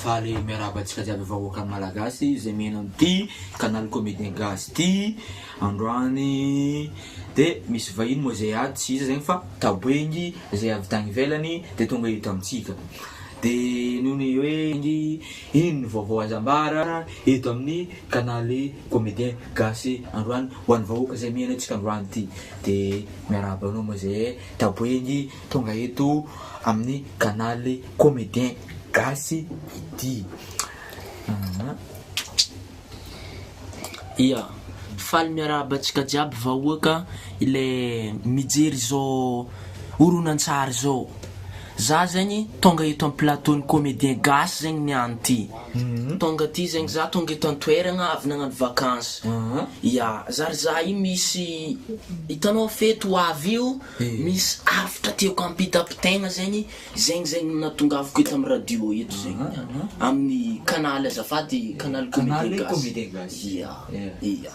Falifaly miarahaba antsika jiaby vahoaka malagasy izay mihena amin'ity canal comédien gasy ity androany de misy vahiny moa zay ady tsy iza zegny fa taboengy zay avy tagny ivelany de tonga eto amintsika de nohony hoe ino vaovao azambara eto amin'ny canal comédien gasy androany ho an'ny vahoaka zay mihena antsika androany ity de miarahaba anao moa zay taboengy tonga eto amin'ny canal comédien gasy ity. Ia, faly miarahaba antsika jiaby vahoaka ile mijery zao horonan-tsary zao. Za zegny tonga eto amin'ny plateau comédien gasy zegny niany ty. Tonga ty zegny za tonga eto an-toerana avy nagnano vacances. Ia, za io misy hitanao fety ho avy io misy afatra tiako ampita-pitegna zegny natongavako eto amin'ny radio eto zegny amin'ny canal azafady canal comédien gasy. Ia.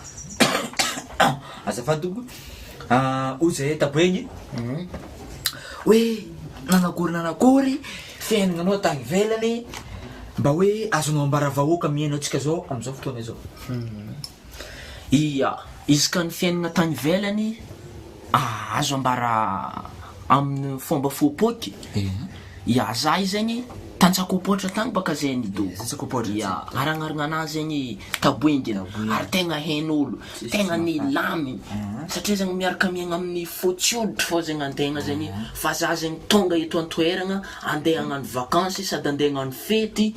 Azafady o zay taboengy hoe nanakory fiaignanao tagny ivelany mba hoe azonao ambara vahoaka miaino antsika zao am'izao fotoana zao. Ia, izy ka ny fiaignana tagny ivelany azo ambara amin'ny fomba fopoky. Ia, za io zegny tantsako potra tagny baka zay nidoko. Ia, aragnaragna anazy zegny taboengy ary tegna hain'olo tegna nilamy satria zegny miaraka miaigna amin'ny fotsioditra fô zegny antegna zegny fa za zegny tonga eto an-toerana andeha hagnano vacances sady andeha hagnano fety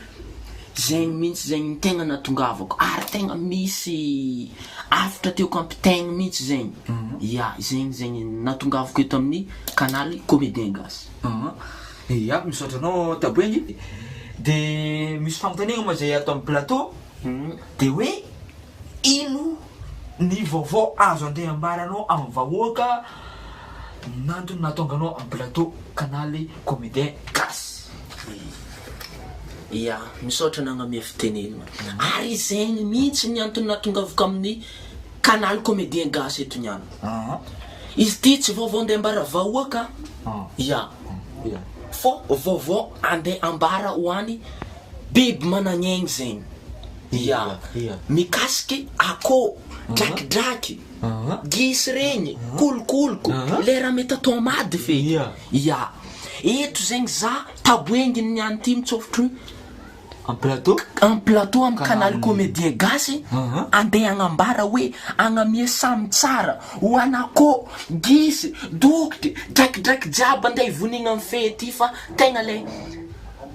zegny mihitsy zegny tegna natongavako ary tegna misy afatra tiako ampitegna mihitsy zegny. Ia, zegny natongavako eto amin'ny canal comédien gasy. Ia, misaotra anao taboengy de misy fanontaniana moa zay ato amin'ny plateau de hoe ino ny vaovao azo andeha ambaranao amin'ny vahoaka nantony nahatonga anao amin'ny plateau canal comédien gasy. Ia, misaotra nagnamia fitenenina ary zegny mihitsy ny antony nahatongavako amin'ny canal comédien gasy eto niany. Izy ty tsy vaovao andeha ambara vahoaka. Ia, fô vaovao andeha ambara ho an'ny biby managnaigny zegny. Ia, mikasiky akô, drakidraky, gisy regny, kolokoloko, le raha mety atao mady fe. Ia, eto zegny za taboengy niany ty mitsofotry en plateau amin'ny canal comédien gasy andeha agnambara hoe agnamia samy tsara ho anakô, gisy, dokitry, drakidraky jiaby andeha ivonigna amin'ny fety fa tegna le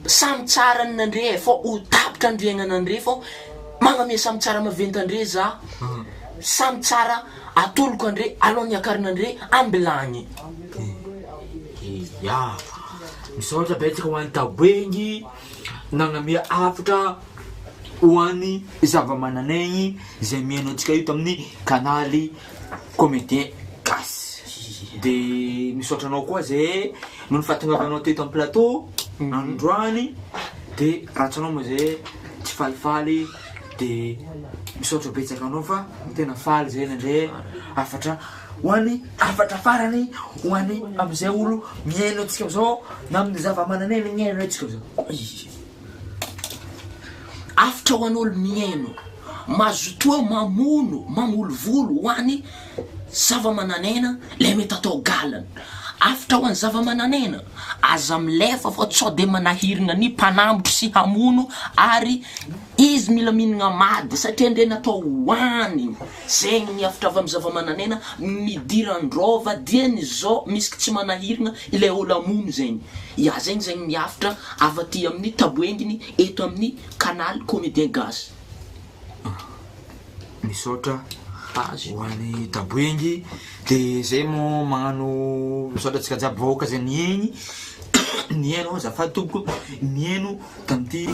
samy tsara nandre fô ho tapitra andriagnanandre fô magnamia samy tsara maventy andre za samy tsara atoloko andre alohan'ny akarinandre ambilagny. Ia, misaotra betsaka ho an'ny taboengy nagnamia afatra ho an'ny zava-mananaigny zay miaino antsika eto amin'ny canal comédien gasy. De misaotra anao koa zay noho ny fahatongavanao teto amin'ny plateau androany de ratsanao moa zay tsy falifaly de misaotra betsaka anao fa tena faly zay nandre afatra ho an'ny afatra farany ho an'ny am'izay olo miaino antsika zao na amin'ny zava-mananaigny miaino antsika zao. Afatra ho an'olo miaino mazotoa mamolo volo ho an'ny zava-mananaina le mety atao galana. Afatra ho an'ny zava-mananaina aza milefa fa tsy de manahirina ny mpanambotry sy hamono ary izy mila mihinagna mady satria ndre natao hoaniny zegny ny afatra avy amin'ny zava-mananaina midiran-drova diany zao misy tsy manahirina ilay olo amono zegny. Ia, zegny ny afatra avy aty amin'ny taboenginy eto amin'ny canal comédien gasy. Misaotra ho an'ny taboengy de zay mo magnano misaotra antsika jiaby vahoaka zay niaino azafady tompoko niaino tamin'ity